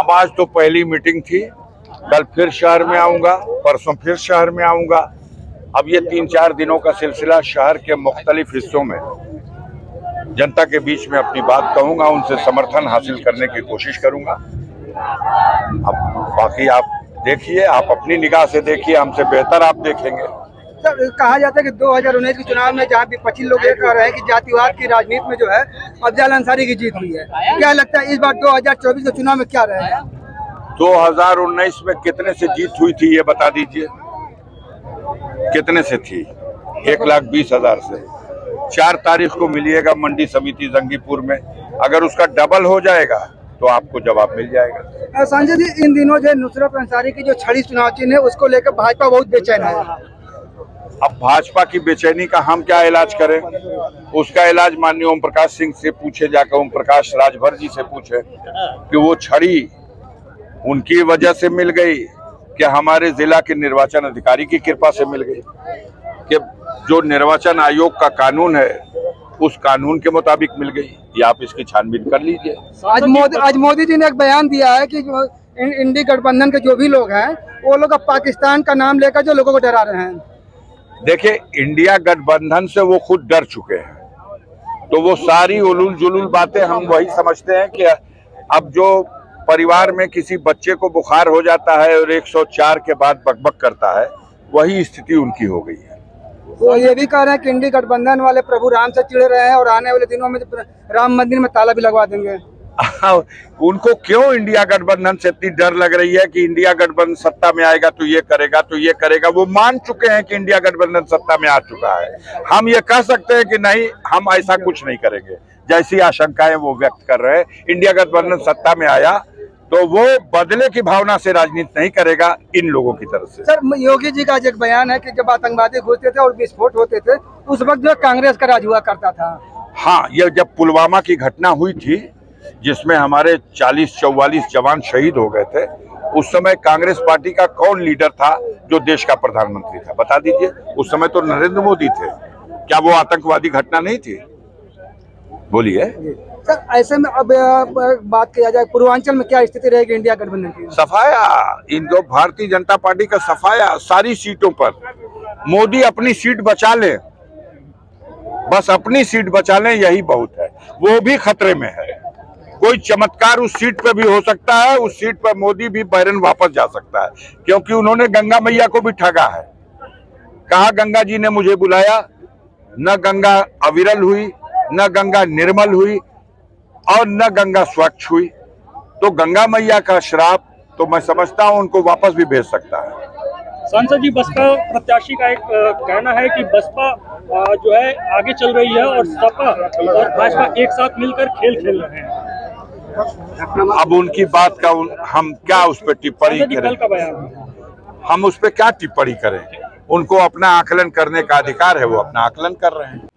अब आज तो पहली मीटिंग थी, कल फिर शहर में आऊंगा, परसों फिर शहर में आऊंगा। अब ये 3-4 दिनों का सिलसिला शहर के मुख्तलिफ हिस्सों में जनता के बीच में अपनी बात कहूंगा, उनसे समर्थन हासिल करने की कोशिश करूंगा। अब बाकी आप देखिए, आप अपनी निगाह से देखिए, हमसे बेहतर आप देखेंगे। सर, कहा जाता है कि 2019 के चुनाव में जहाँ विपक्षी लोग ये कह रहे हैं कि जातिवाद की राजनीति में जो है अफजल अंसारी की जीत हुई है, क्या लगता है इस बार 2024 के चुनाव में क्या रहेगा? 2019 में कितने से जीत हुई थी ये बता दीजिए, कितने से थी? 1,20,000 से। 4 तारीख को मिलिएगा मंडी समिति जंगीपुर में, अगर उसका डबल हो जाएगा तो आपको जवाब मिल जाएगा। संजय जी, इन दिनों जो नुसरत अंसारी की जो छड़ी चुनाव चिन्ह है उसको लेकर भाजपा बहुत बेचैन है। अब भाजपा की बेचैनी का हम क्या इलाज करें? उसका इलाज माननीय ओम प्रकाश सिंह से पूछे, जाकर ओम प्रकाश राजभर जी से पूछे कि वो छड़ी उनकी वजह से मिल गई कि हमारे जिला के निर्वाचन अधिकारी की कृपा से मिल गई, कि जो निर्वाचन आयोग का कानून है उस कानून के मुताबिक मिल गई। ये आप इसकी छानबीन कर लीजिए। आज मोदी जी ने एक बयान दिया है कि इंडी गठबंधन के जो भी लोग हैं वो लोग अब पाकिस्तान का नाम लेकर जो लोगों को डरा रहे हैं। देखिए, इंडिया गठबंधन से वो खुद डर चुके हैं, तो वो सारी उलूल जुलूल बातें हम वही समझते हैं कि अब जो परिवार में किसी बच्चे को बुखार हो जाता है और 104 के बाद बकबक करता है, वही स्थिति उनकी हो गई है। वो ये भी कह रहे हैं कि इंडी गठबंधन वाले प्रभु राम से चिढ़ रहे हैं और आने वाले दिनों में राम मंदिर में ताला भी लगवा देंगे। उनको क्यों इंडिया गठबंधन से इतनी डर लग रही है कि इंडिया गठबंधन सत्ता में आएगा तो ये करेगा तो ये करेगा? वो मान चुके हैं कि इंडिया गठबंधन सत्ता में आ चुका है। हम ये कह सकते हैं कि नहीं, हम ऐसा कुछ नहीं करेंगे, जैसी आशंकाएं वो व्यक्त कर रहे हैं। इंडिया गठबंधन सत्ता में आया तो वो बदले की भावना से राजनीति नहीं करेगा इन लोगों की तरफ से। सर, योगी जी का एक बयान है कि जब आतंकवादी घुसते थे और विस्फोट होते थे उस वक्त जो कांग्रेस का राज हुआ करता था। हाँ, ये जब पुलवामा की घटना हुई थी जिसमें हमारे 40-44 जवान शहीद हो गए थे, उस समय कांग्रेस पार्टी का कौन लीडर था जो देश का प्रधानमंत्री था? बता दीजिए। उस समय तो नरेंद्र मोदी थे। क्या वो आतंकवादी घटना नहीं थी? बोलिए सर, ऐसे में अब बात किया जाए पूर्वांचल में क्या स्थिति रहेगी इंडिया गठबंधन की? सफाया, इनको भारतीय जनता पार्टी का सफाया सारी सीटों पर। मोदी अपनी सीट बचा ले, बस अपनी सीट बचा लें, यही बहुत है। वो भी खतरे में है। कोई चमत्कार उस सीट पे भी हो सकता है, उस सीट पर मोदी भी बैरन वापस जा सकता है, क्योंकि उन्होंने गंगा मैया को भी ठगा है। कहा गंगा जी ने मुझे बुलाया, न गंगा अविरल हुई, न गंगा निर्मल हुई और न गंगा स्वच्छ हुई। तो गंगा मैया का श्राप तो मैं समझता हूं उनको वापस भी भेज सकता है। सांसद जी, बसपा प्रत्याशी का एक कहना है कि बसपा जो है आगे चल रही है और सपा और भाजपा एक साथ मिलकर खेल खेल रहे हैं। अब उनकी बात का हम क्या उस पर टिप्पणी करें? का बयान हम उस पर क्या टिप्पणी करें? उनको अपना आकलन करने का अधिकार है, वो अपना आकलन कर रहे हैं।